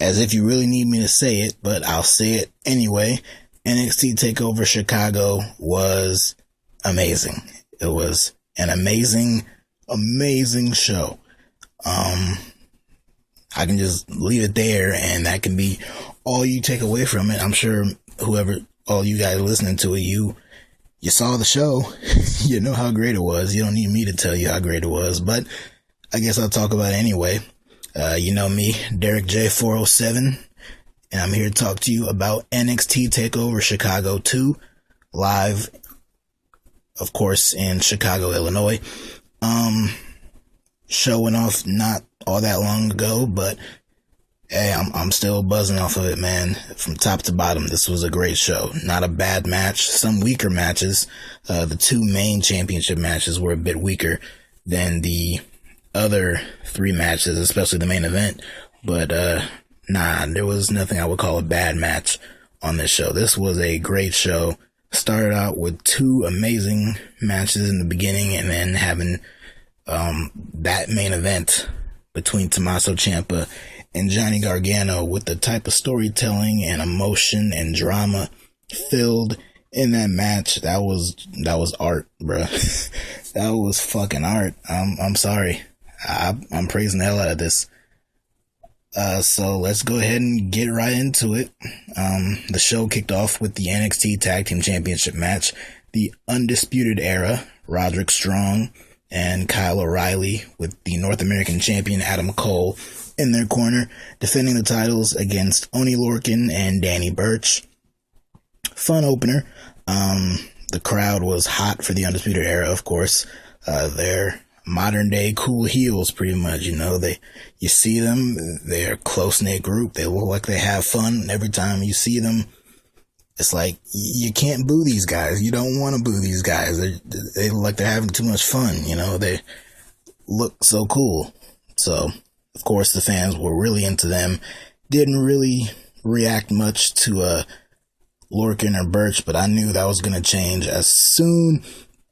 as if you really need me to say it, but I'll say it anyway. NXT TakeOver Chicago was amazing. It was an amazing show. I can just leave it there, and that can be all you take away from it. I'm sure all you guys listening to it, you saw the show. You know how great it was. You don't need me to tell you how great it was, but I guess I'll talk about it anyway. You know me, Derek J407, and I'm here to talk to you about NXT TakeOver Chicago 2, live, of course, in Chicago, Illinois. Show went off not all that long ago, but hey, I'm still buzzing off of it, man. From top to bottom, this was a great show. Not a bad match. Some weaker matches. The two main championship matches were a bit weaker than the other three matches, especially the main event. But there was nothing I would call a bad match on this show. This was a great show. Started out with two amazing matches in the beginning, and then having that main event between Tommaso Ciampa and Johnny Gargano with the type of storytelling and emotion and drama filled in that match. That was art, bruh. That was fucking art. I'm sorry. I'm praising the hell out of this. So let's go ahead and get right into it. The show kicked off with the NXT Tag Team Championship match. The Undisputed Era, Roderick Strong and Kyle O'Reilly, with the North American champion Adam Cole in their corner, defending the titles against Oney Lorcan and Danny Burch. Fun opener. The crowd was hot for the Undisputed Era, of course. They're modern day cool heels, pretty much. You see them, they're a close-knit group. They look like they have fun. Every time you see them, it's like, you can't boo these guys. You don't want to boo these guys. They look like they're having too much fun. They look so cool. So, of course, the fans were really into them. Didn't really react much to Lorcan or Burch, but I knew that was going to change as soon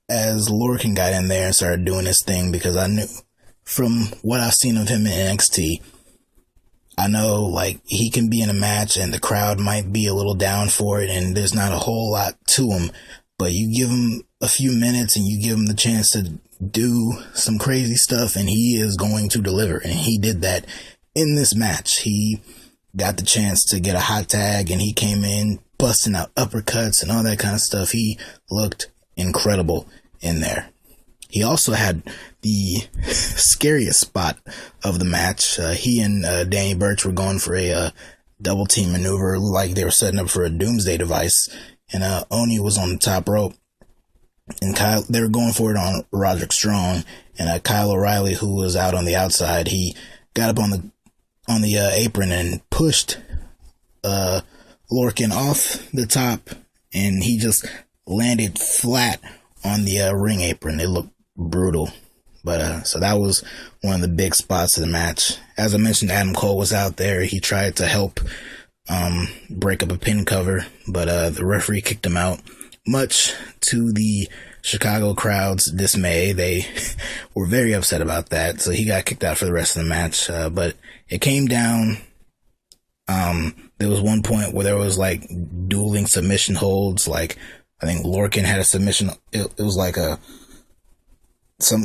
as Lorcan got in there and started doing his thing, because I knew from what I've seen of him in NXT, I know, like, he can be in a match and the crowd might be a little down for it and there's not a whole lot to him, but you give him a few minutes and you give him the chance to do some crazy stuff and he is going to deliver. And he did that in this match. He got the chance to get a hot tag and he came in busting out uppercuts and all that kind of stuff. He looked incredible in there. He also had the scariest spot of the match. He and Danny Burch were going for a double team maneuver, like they were setting up for a doomsday device. And Oney was on the top rope, and they were going for it on Roderick Strong. And Kyle O'Reilly, who was out on the outside, he got up on the apron and pushed Lorcan off the top, and he just landed flat on the ring apron. It looked brutal. But so that was one of the big spots of the match. As I mentioned, Adam Cole was out there. He tried to help break up a pin cover, but the referee kicked him out, much to the Chicago crowd's dismay. They were very upset about that, so he got kicked out for the rest of the match. But it came down. There was one point where there was like dueling submission holds. Like, I think Lorcan had a submission. It was like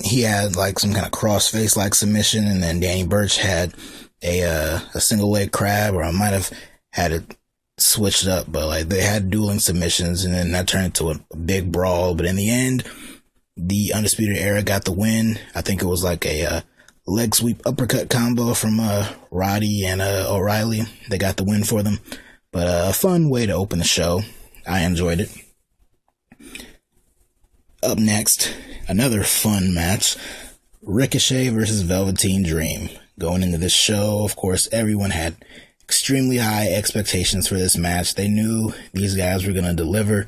he had like some kind of crossface like submission, and then Danny Burch had a single leg crab, or I might have had it switched up, but like they had dueling submissions, and then that turned into a big brawl. But in the end, the Undisputed Era got the win. I think it was like a leg sweep uppercut combo from Roddy and O'Reilly. They got the win for them. But a fun way to open the show. I enjoyed it. Up next, another fun match, Ricochet versus Velveteen Dream. Going into this show, of course, everyone had extremely high expectations for this match. They knew these guys were going to deliver,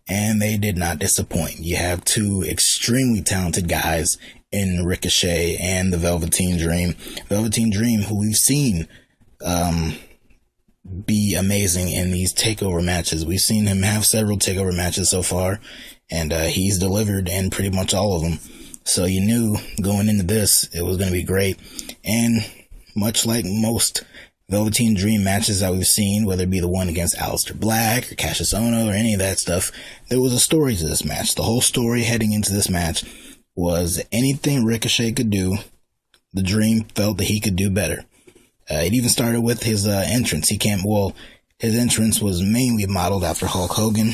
and they did not disappoint. You have two extremely talented guys in Ricochet and the Velveteen Dream. Velveteen Dream, who we've seen be amazing in these takeover matches. We've seen him have several takeover matches so far, and he's delivered in pretty much all of them. So you knew going into this, it was going to be great. And much like most Velveteen Dream matches that we've seen, whether it be the one against Aleister Black or Cassius Ohno or any of that stuff, there was a story to this match. The whole story heading into this match was anything Ricochet could do, the Dream felt that he could do better. It even started with his entrance. His entrance was mainly modeled after Hulk Hogan,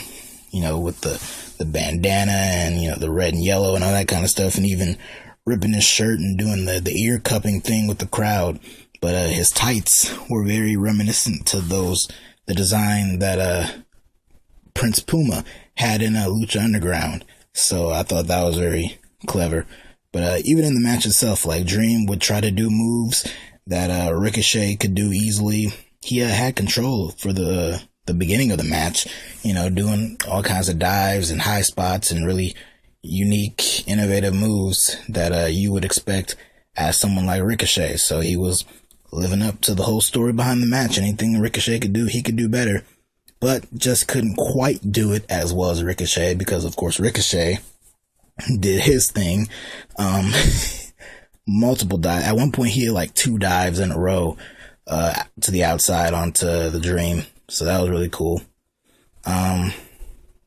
with the bandana and, the red and yellow and all that kind of stuff, and even ripping his shirt and doing the ear cupping thing with the crowd. But his tights were very reminiscent to the design that Prince Puma had in Lucha Underground. So I thought that was very clever. But even in the match itself, like, Dream would try to do moves that Ricochet could do easily. He had control for the beginning of the match, doing all kinds of dives and high spots and really unique, innovative moves that you would expect as someone like Ricochet. So he was living up to the whole story behind the match. Anything Ricochet could do, he could do better, but just couldn't quite do it as well as Ricochet, because of course Ricochet did his thing. Multiple dives. At one point he had like 2 dives in a row to the outside onto the Dream. So that was really cool. One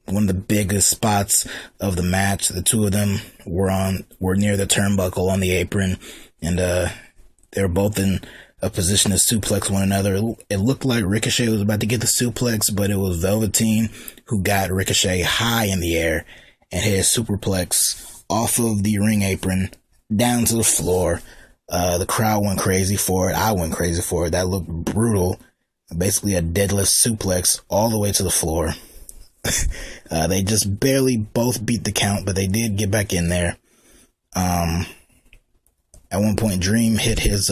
of the biggest spots of the match, the two of them were near the turnbuckle on the apron, and they were both in a position to suplex one another. It looked like Ricochet was about to get the suplex, but it was Velveteen who got Ricochet high in the air and hit a superplex off of the ring apron down to the floor. The crowd went crazy for it. I went crazy for it. That looked brutal. Basically a deadlift suplex all the way to the floor. They just barely both beat the count, but they did get back in there. At one point, Dream hit his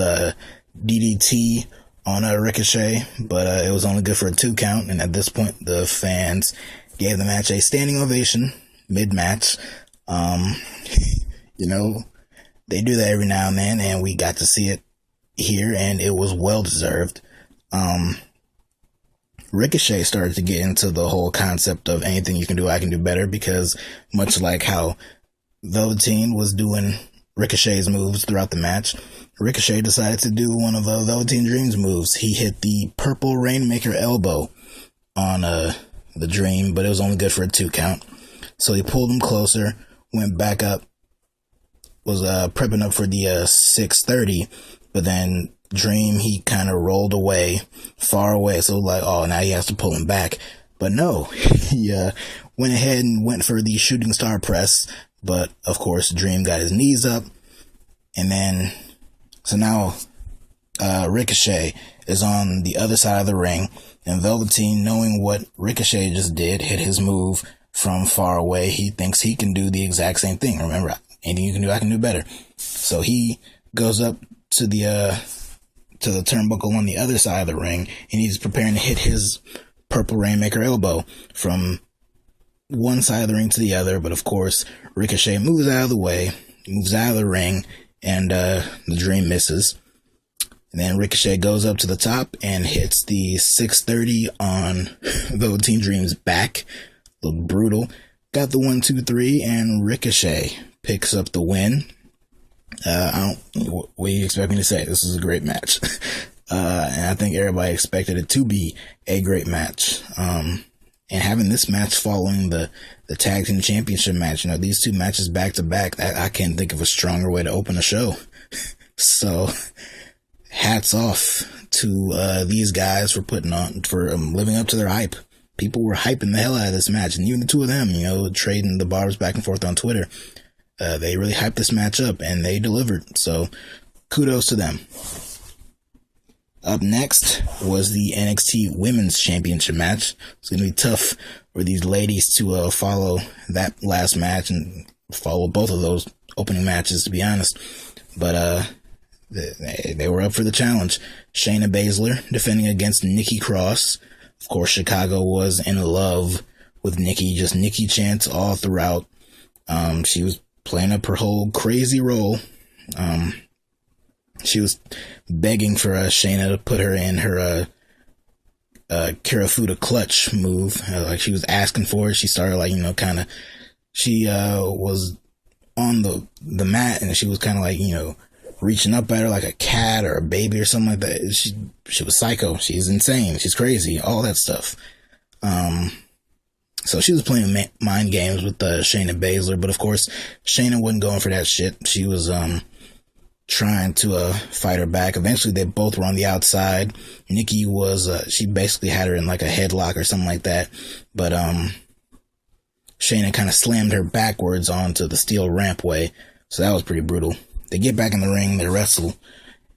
DDT on Ricochet, but it was only good for a 2 count. And at this point, the fans gave the match a standing ovation mid-match. They do that every now and then, and we got to see it here, and it was well deserved. Ricochet started to get into the whole concept of anything you can do, I can do better, because much like how Velveteen was doing Ricochet's moves throughout the match, Ricochet decided to do one of Velveteen Dream's moves. He hit the purple Rainmaker elbow on the Dream, but it was only good for a 2 count. So he pulled him closer, went back up, was prepping up for the 630, but then Dream, he kind of rolled away, far away, so like, oh, now he has to pull him back. But no, he went ahead and went for the shooting star press, but of course Dream got his knees up, and then, so now Ricochet is on the other side of the ring, and Velveteen, knowing what Ricochet just did, hit his move from far away. He thinks he can do the exact same thing. Remember, anything you can do, I can do better. So he goes up to the turnbuckle on the other side of the ring, and he's preparing to hit his purple Rainmaker elbow from one side of the ring to the other. But of course, Ricochet moves out of the way, moves out of the ring, and the Dream misses. And then Ricochet goes up to the top and hits the 630 on Velveteen Dream's back. Looked brutal. Got the 1, 2, 3, and Ricochet picks up the win. What do you expect me to say? This is a great match. And I think everybody expected it to be a great match. And having this match following the Tag Team Championship match, these 2 matches back to back, I can't think of a stronger way to open a show. So, hats off to these guys for living up to their hype. People were hyping the hell out of this match, and even the 2 of them, trading the barbs back and forth on Twitter. They really hyped this match up, and they delivered. So, kudos to them. Up next was the NXT Women's Championship match. It's going to be tough for these ladies to follow that last match and follow both of those opening matches, to be honest. But they were up for the challenge. Shayna Baszler defending against Nikki Cross. Of course, Chicago was in love with Nikki, just Nikki chants all throughout. She was playing up her whole crazy role. She was begging for Shayna to put her in her Kirifuda clutch move. Like, she was asking for it. She started she was on the mat, and she was kind of reaching up at her like a cat or a baby or something like that. She was psycho. She's insane. She's crazy. All that stuff. So she was playing mind games with Shayna Baszler, but of course Shayna wasn't going for that shit. She was trying to fight her back. Eventually they both were on the outside. Nikki was she basically had her in like a headlock or something like that, but Shayna kind of slammed her backwards onto the steel rampway, so that was pretty brutal. They get back in the ring, they wrestle,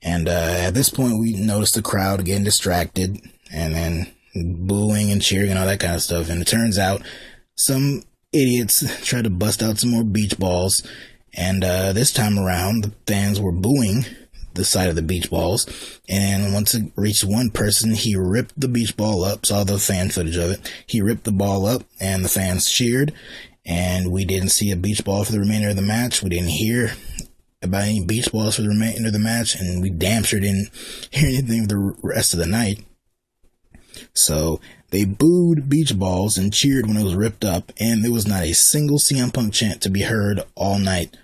and at this point we notice the crowd getting distracted and then booing and cheering and all that kind of stuff. And it turns out some idiots tried to bust out some more beach balls, and this time around the fans were booing the side of the beach balls, and once it reached one person, he ripped the beach ball up. Saw the fan footage of it. He ripped the ball up and the fans cheered, and we didn't see a beach ball for the remainder of the match. We didn't hear about any beach balls for the remainder of the match, and we damn sure didn't hear anything for the rest of the night. So they booed beach balls and cheered when it was ripped up, and there was not a single CM Punk chant to be heard all night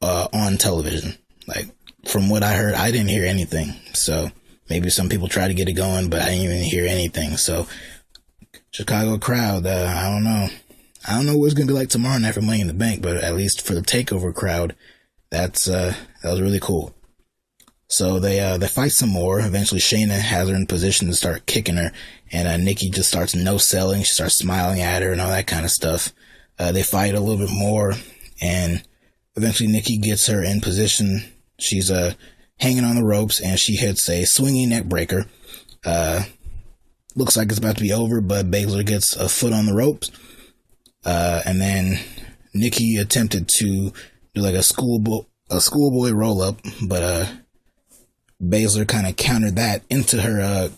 on television. Like, from what I heard, I didn't hear anything. So maybe some people tried to get it going, but I didn't even hear anything. So Chicago crowd, I don't know. I don't know what it's going to be like tomorrow night for Money in the Bank, but at least for the TakeOver crowd, that was really cool. So they fight some more. Eventually Shayna has her in position to start kicking her, and Nikki just starts no-selling. She starts smiling at her and all that kind of stuff. They fight a little bit more, and eventually Nikki gets her in position. She's hanging on the ropes, and she hits a swinging neck breaker. Looks like it's about to be over, but Baszler gets a foot on the ropes. And then Nikki attempted to do like a schoolboy roll-up, but Baszler kind of countered that into her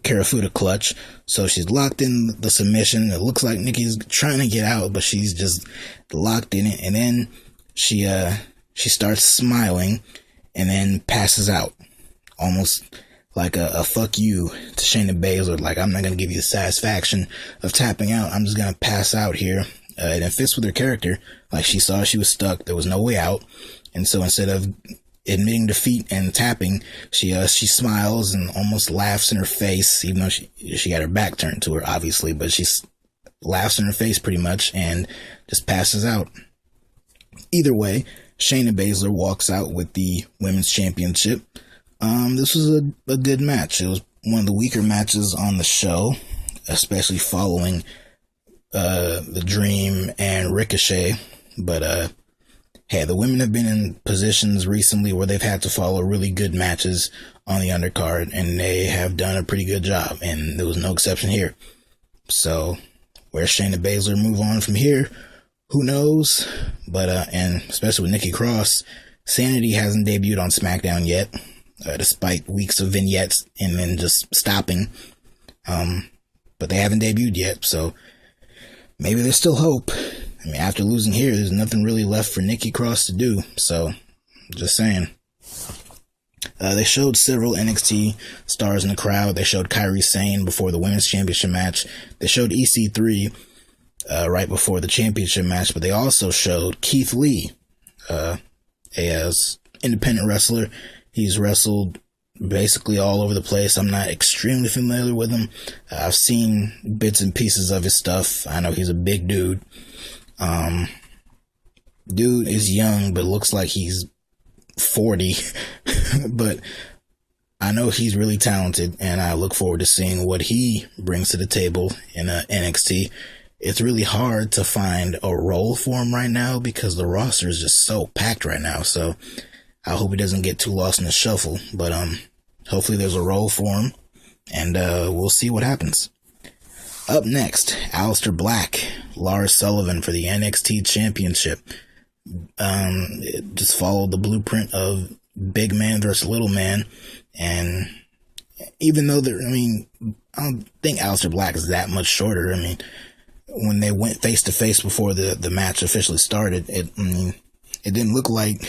Karafuda clutch, so she's locked in the submission. It looks like Nikki's trying to get out, but she's just locked in it, and then she starts smiling and then passes out, almost like a fuck you to Shayna Baszler. Like, I'm not going to give you the satisfaction of tapping out. I'm just going to pass out here. And it fits with her character. Like, she saw she was stuck. There was no way out. And so instead of admitting defeat and tapping, she smiles and almost laughs in her face, even though she had her back turned to her, obviously, but she laughs in her face pretty much and just passes out. Either way, Shayna Baszler walks out with the Women's Championship. This was a good match. It was one of the weaker matches on the show, especially following the Dream and Ricochet, but hey, the women have been in positions recently where they've had to follow really good matches on the undercard, and they have done a pretty good job, and there was no exception here. So, where Shayna Baszler move on from here, who knows? But, and especially with Nikki Cross, Sanity hasn't debuted on SmackDown yet, despite weeks of vignettes and then just stopping. But they haven't debuted yet, so maybe there's still hope. I mean, after losing here, there's nothing really left for Nikki Cross to do, so just saying. They showed several NXT stars in the crowd. They showed Kairi Sane before the Women's Championship match. They showed EC3 right before the championship match, but they also showed Keith Lee, as independent wrestler. He's wrestled basically all over the place. I'm not extremely familiar with him. I've seen bits and pieces of his stuff. I know he's a big dude. Dude is young, but looks like he's 40, but I know he's really talented, and I look forward to seeing what he brings to the table in NXT. It's really hard to find a role for him right now because the roster is just so packed right now, so I hope he doesn't get too lost in the shuffle, but hopefully there's a role for him, and we'll see what happens. Up next, Aleister Black, Lars Sullivan for the NXT Championship. It just followed the blueprint of big man versus little man, and even though I don't think Aleister Black is that much shorter. I mean, when they went face to face before the match officially started, it didn't look like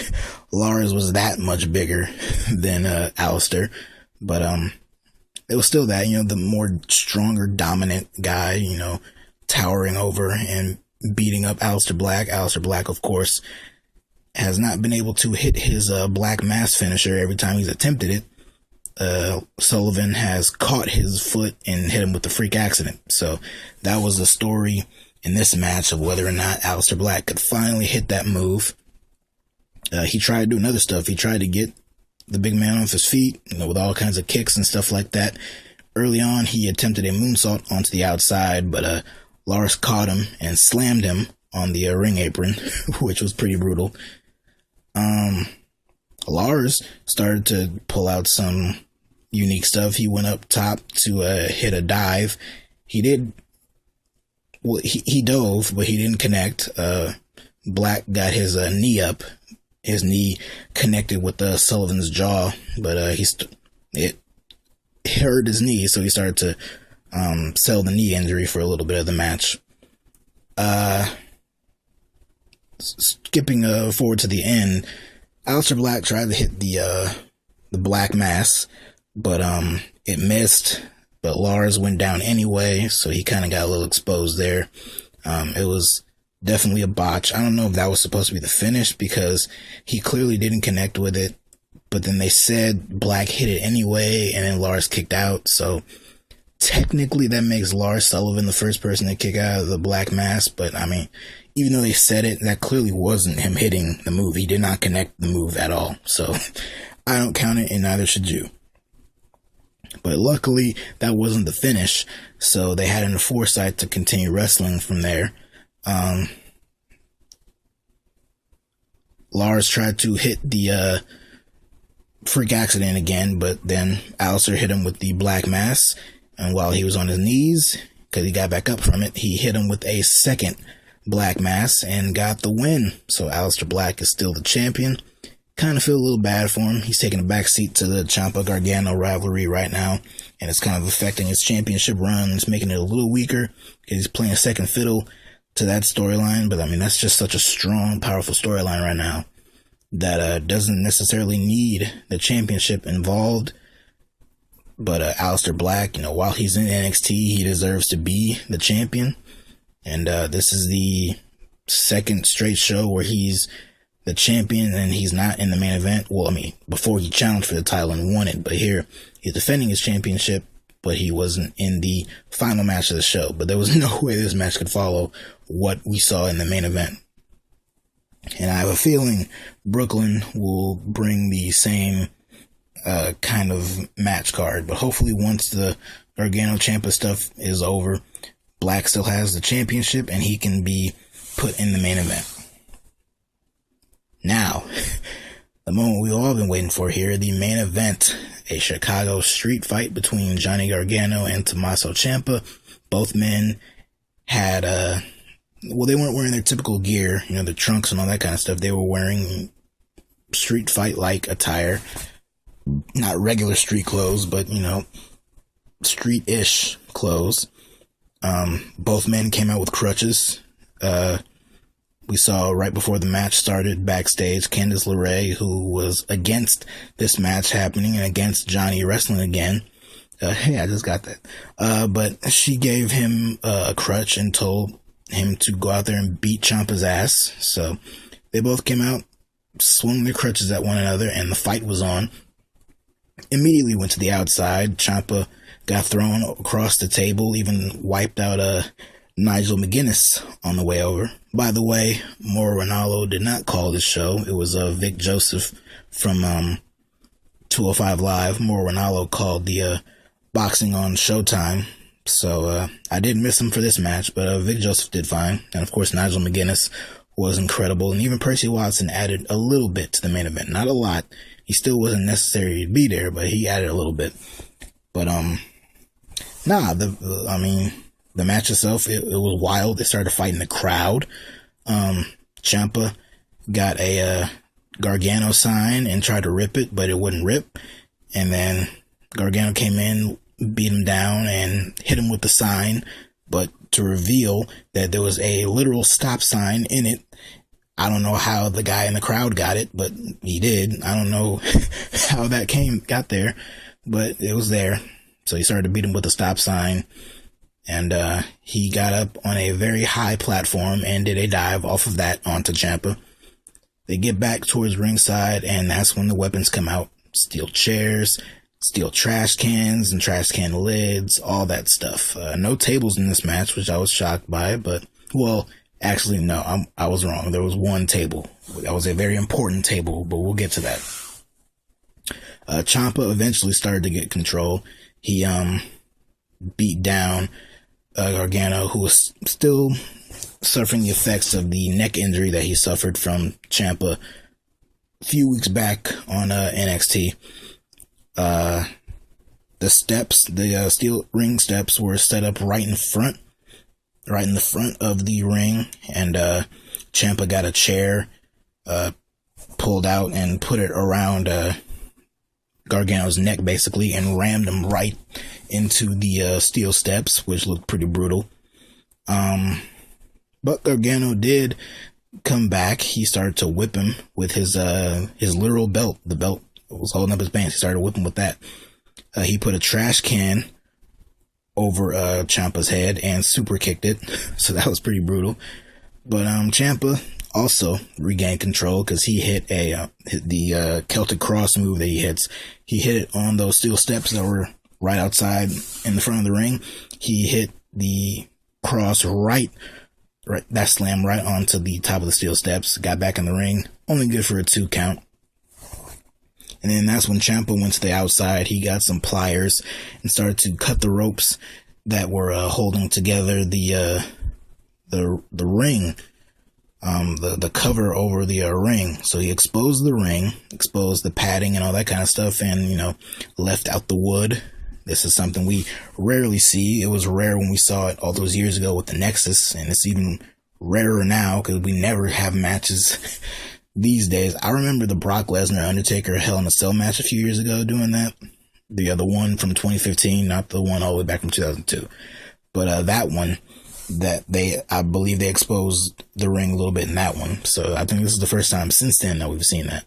Lars was that much bigger than Aleister, but it was still that, the more stronger, dominant guy, towering over and beating up Aleister Black. Aleister Black, of course, has not been able to hit his Black Mass finisher every time he's attempted it. Sullivan has caught his foot and hit him with the freak accident. So that was the story in this match of whether or not Aleister Black could finally hit that move. He tried doing other stuff. He tried to get the big man off his feet, with all kinds of kicks and stuff like that. Early on, he attempted a moonsault onto the outside, but Lars caught him and slammed him on the ring apron, which was pretty brutal. Lars started to pull out some unique stuff. He went up top to hit a dive. He dove, but he didn't connect. Black got his knee up. His knee connected with Sullivan's jaw, but it hurt his knee, so he started to sell the knee injury for a little bit of the match. Skipping forward to the end, Aleister Black tried to hit the Black Mass, but it missed. But Lars went down anyway, so he kind of got a little exposed there. It was definitely a botch. I don't know if that was supposed to be the finish because he clearly didn't connect with it. But then they said Black hit it anyway, and then Lars kicked out. So technically that makes Lars Sullivan the first person to kick out of the Black Mass. But I mean, even though they said it, that clearly wasn't him hitting the move. He did not connect the move at all. So I don't count it, and neither should you. But luckily, that wasn't the finish, so they had enough foresight to continue wrestling from there. Lars tried to hit the freak accident again, but then Aleister hit him with the Black Mass, and while he was on his knees, because he got back up from it, he hit him with a second Black Mass and got the win. So Aleister Black is still the champion. Kind of feel a little bad for him. He's taking a back seat to the Ciampa Gargano rivalry right now, and it's kind of affecting his championship run. It's making it a little weaker because he's playing second fiddle to that storyline. But I mean, that's just such a strong, powerful storyline right now that doesn't necessarily need the championship involved. But Aleister Black, while he's in NXT, he deserves to be the champion. And this is the second straight show where he's the champion and he's not in the main event. Well, I mean, before he challenged for the title and won it, but here he's defending his championship, but he wasn't in the final match of the show. But there was no way this match could follow what we saw in the main event. And I have a feeling Brooklyn will bring the same kind of match card, but hopefully once the Gargano Ciampa stuff is over, Black still has the championship and he can be put in the main event. Now, the moment we've all been waiting for here, the main event, a Chicago street fight between Johnny Gargano and Tommaso Ciampa. Both men had, they weren't wearing their typical gear, the trunks and all that kind of stuff. They were wearing street fight-like attire. Not regular street clothes, but, street-ish clothes. Both men came out with crutches. We saw right before the match started backstage, Candice LeRae, who was against this match happening and against Johnny wrestling again. Hey, I just got that. But she gave him a crutch and told him to go out there and beat Ciampa's ass. So they both came out, swung their crutches at one another, and the fight was on. Immediately went to the outside. Ciampa got thrown across the table, even wiped out Nigel McGuinness on the way over. By the way, Mauro Ranallo did not call this show. It was Vic Joseph from 205 Live. Mauro Ranallo called the boxing on Showtime. So I did miss him for this match, but Vic Joseph did fine. And of course, Nigel McGuinness was incredible. And even Percy Watson added a little bit to the main event. Not a lot. He still wasn't necessary to be there, but he added a little bit. But the match itself, it was wild. They started fighting the crowd. Ciampa got a Gargano sign and tried to rip it, but it wouldn't rip. And then Gargano came in, beat him down, and hit him with the sign, but to reveal that there was a literal stop sign in it. I don't know how the guy in the crowd got it, but he did. I don't know how that got there, but it was there. So he started to beat him with a stop sign. And he got up on a very high platform and did a dive off of that onto Ciampa. They get back towards ringside, and that's when the weapons come out. Steel chairs, steel trash cans and trash can lids, all that stuff. No tables in this match, which I was shocked by, but, well, actually, no, I was wrong. There was one table. That was a very important table, but we'll get to that. Ciampa eventually started to get control. He, beat down Gargano, who was still suffering the effects of the neck injury that he suffered from Ciampa a few weeks back on NXT. The steps, the steel ring steps were set up right in the front of the ring, and Ciampa got a chair pulled out and put it around Gargano's neck, basically, and rammed him right into the steel steps, which looked pretty brutal. But Gargano did come back. He started to whip him with his literal belt. The belt was holding up his pants. He started whipping with that. He put a trash can over Ciampa's head and super kicked it. So that was pretty brutal. But Ciampa also regained control because he hit the Celtic Cross move that he hits. He hit it on those steel steps that were right outside in the front of the ring. He hit the cross right, that slam right onto the top of the steel steps, got back in the ring, only good for a 2 count. And then that's when Ciampa went to the outside. He got some pliers and started to cut the ropes that were holding together the ring, the cover over the ring. So he exposed the ring, exposed the padding and all that kind of stuff, and left out the wood. This is something we rarely see. It was rare when we saw it all those years ago with the Nexus, and it's even rarer now because we never have matches these days. I remember the Brock Lesnar Undertaker Hell in a Cell match a few years ago doing that. The other one from 2015, not the one all the way back from 2002. But that one, I believe they exposed the ring a little bit in that one. So I think this is the first time since then that we've seen that.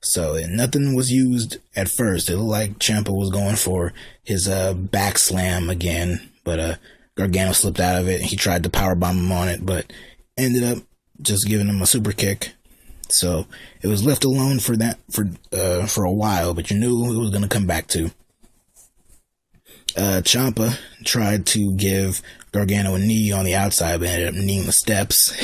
So nothing was used at first. It looked like Ciampa was going for his back slam again, but Gargano slipped out of it. He tried to powerbomb him on it, but ended up just giving him a super kick. So it was left alone for a while, but you knew it was going to come back to. Ciampa tried to give Gargano a knee on the outside, but ended up kneeing the steps.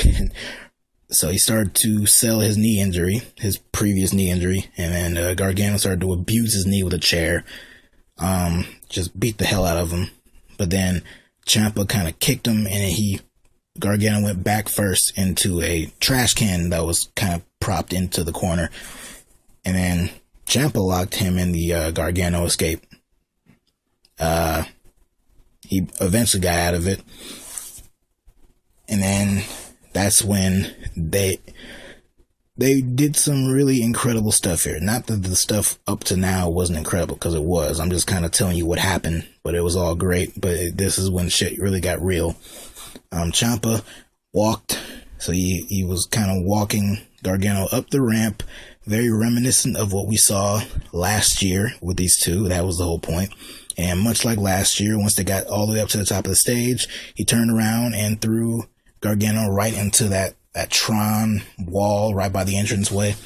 So he started to sell his knee injury, his previous knee injury, and then Gargano started to abuse his knee with a chair, just beat the hell out of him. But then Ciampa kind of kicked him, and Gargano went back first into a trash can that was kind of propped into the corner, and then Ciampa locked him in the Gargano escape. He eventually got out of it, and then that's when they did some really incredible stuff here. Not that the stuff up to now wasn't incredible, because it was. I'm just kind of telling you what happened, but it was all great. But this is when shit really got real. Ciampa walked, so he was kind of walking Gargano up the ramp, very reminiscent of what we saw last year with these two. That was the whole point. And much like last year, once they got all the way up to the top of the stage, he turned around and threw Gargano right into that Tron wall right by the entranceway.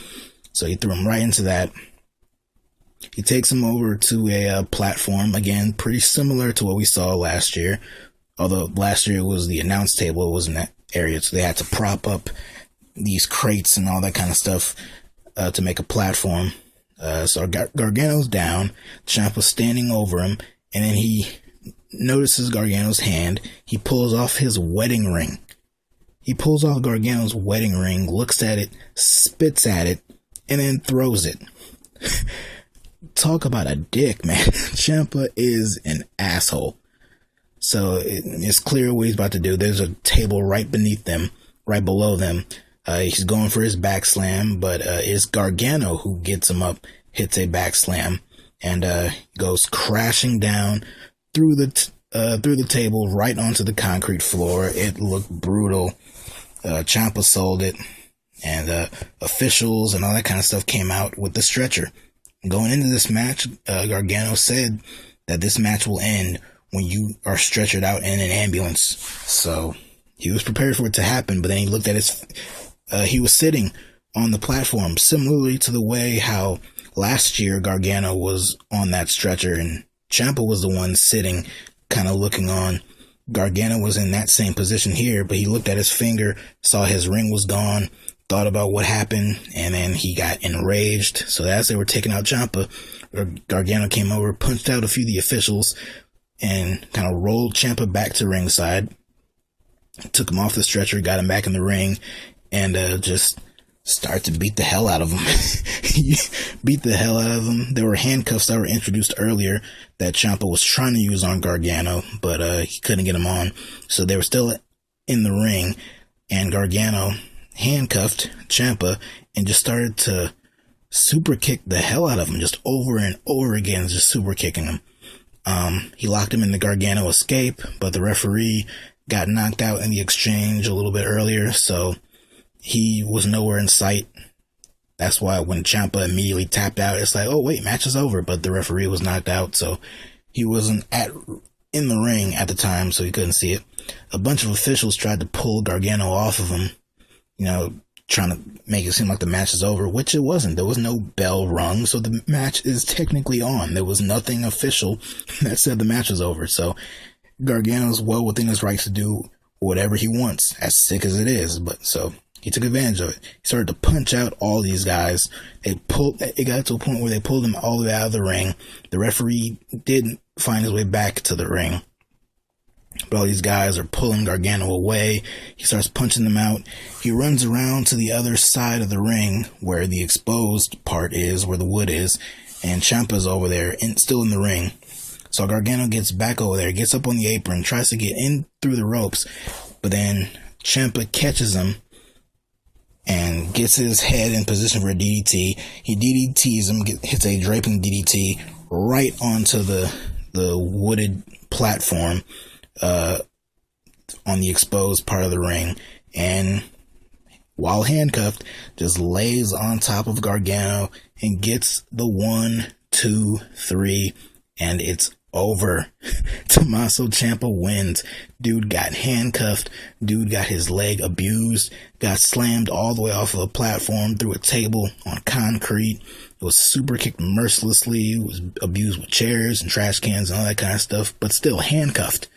So he threw him right into that. He takes him over to a platform, again, pretty similar to what we saw last year. Although last year it was the announce table, it was in that area, so they had to prop up these crates and all that kind of stuff to make a platform. So Gargano's down, Ciampa's standing over him, and then he notices Gargano's hand. He pulls off his wedding ring. He pulls off Gargano's wedding ring, looks at it, spits at it, and then throws it. Talk about a dick, man. Ciampa is an asshole. So it's clear what he's about to do. There's a table right beneath them, right below them. He's going for his back slam, but it's Gargano who gets him up, hits a back slam, and goes crashing down through the table right onto the concrete floor. It looked brutal. Ciampa sold it, and officials and all that kind of stuff came out with the stretcher. Going into this match, Gargano said that this match will end when you are stretchered out in an ambulance. So he was prepared for it to happen, but then he looked at he was sitting on the platform, similarly to the way how last year Gargano was on that stretcher and Ciampa was the one sitting, kind of looking on. Gargano was in that same position here, but he looked at his finger, saw his ring was gone, thought about what happened, and then he got enraged. So as they were taking out Ciampa, Gargano came over, punched out a few of the officials, and kind of rolled Ciampa back to ringside, took him off the stretcher, got him back in the ring, and just started to beat the hell out of him. He beat the hell out of him. There were handcuffs that were introduced earlier that Ciampa was trying to use on Gargano, but he couldn't get him on. So they were still in the ring, and Gargano handcuffed Ciampa and just started to super kick the hell out of him, just over and over again, just super kicking him. He locked him in the Gargano escape, but the referee got knocked out in the exchange a little bit earlier, so he was nowhere in sight. That's why when Ciampa immediately tapped out, it's like, oh wait, match is over, but the referee was knocked out, so he wasn't in the ring at the time, so he couldn't see it. A bunch of officials tried to pull Gargano off of him, trying to make it seem like the match is over, which it wasn't. There was no bell rung, so the match is technically on. There was nothing official that said the match was over, so Gargano's well within his rights to do whatever he wants, as sick as it is, but so he took advantage of it. He started to punch out all these guys. It got to a point where they pulled him all the way out of the ring. The referee didn't find his way back to the ring, but all these guys are pulling Gargano away. He starts punching them out. He runs around to the other side of the ring where the exposed part is, where the wood is, and Ciampa's over there and still in the ring. So Gargano gets back over there, gets up on the apron, tries to get in through the ropes, but then Ciampa catches him and gets his head in position for a DDT. He DDTs him, hits a draping DDT right onto the wooded platform on the exposed part of the ring, and while handcuffed, just lays on top of Gargano and gets the 1, 2, 3, and it's over. Tommaso Ciampa wins. Dude got handcuffed. Dude got his leg abused. Got slammed all the way off of a platform through a table on concrete. It was super kicked mercilessly. It was abused with chairs and trash cans and all that kind of stuff, but still handcuffed.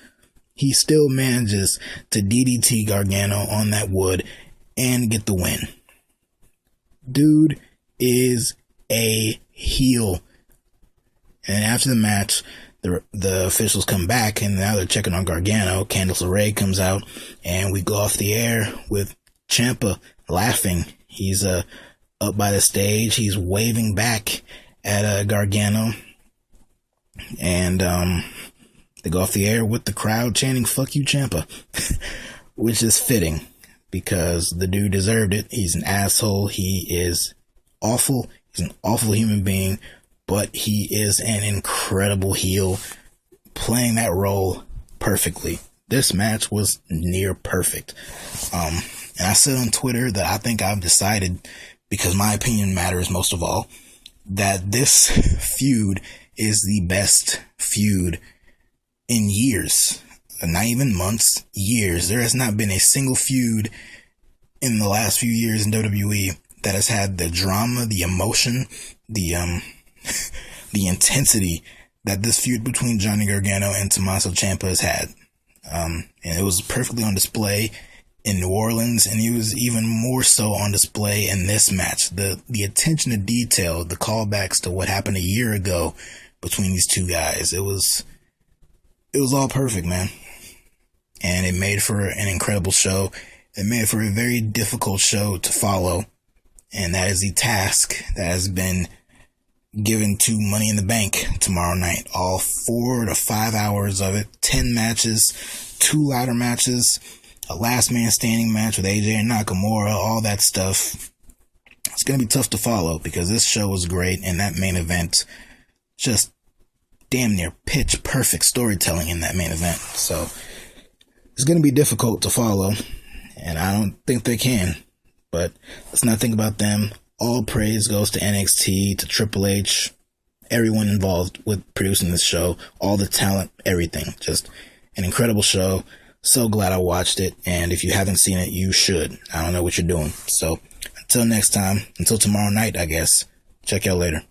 He still manages to DDT Gargano on that wood and get the win. Dude is a heel. And after the match, the officials come back, and now they're checking on Gargano. Candice LeRae comes out, and we go off the air with Ciampa laughing. He's up by the stage. He's waving back at Gargano, and they go off the air with the crowd chanting "Fuck you, Ciampa," which is fitting because the dude deserved it. He's an asshole. He is awful. He's an awful human being. But he is an incredible heel, playing that role perfectly. This match was near perfect. And I said on Twitter that I think I've decided, because my opinion matters most of all, that this feud is the best feud in years. Not even months, years. There has not been a single feud in the last few years in WWE that has had the drama, the emotion, the intensity that this feud between Johnny Gargano and Tommaso Ciampa has had. And it was perfectly on display in New Orleans, and it was even more so on display in this match. The attention to detail, the callbacks to what happened a year ago between these two guys, it was all perfect, man. And it made for an incredible show. It made for a very difficult show to follow, and that is the task that has been given to Money in the Bank tomorrow night. All 4 to 5 hours of it, 10 matches, 2 ladder matches, a last man standing match with AJ and Nakamura, all that stuff. It's going to be tough to follow because this show was great, and that main event, just damn near pitch perfect storytelling in that main event. So it's going to be difficult to follow, and I don't think they can, but let's not think about them. All praise goes to NXT, to Triple H, everyone involved with producing this show, all the talent, everything. Just an incredible show. So glad I watched it, and if you haven't seen it, you should. I don't know what you're doing. So Till next time, until tomorrow night, I guess. Check y'all later.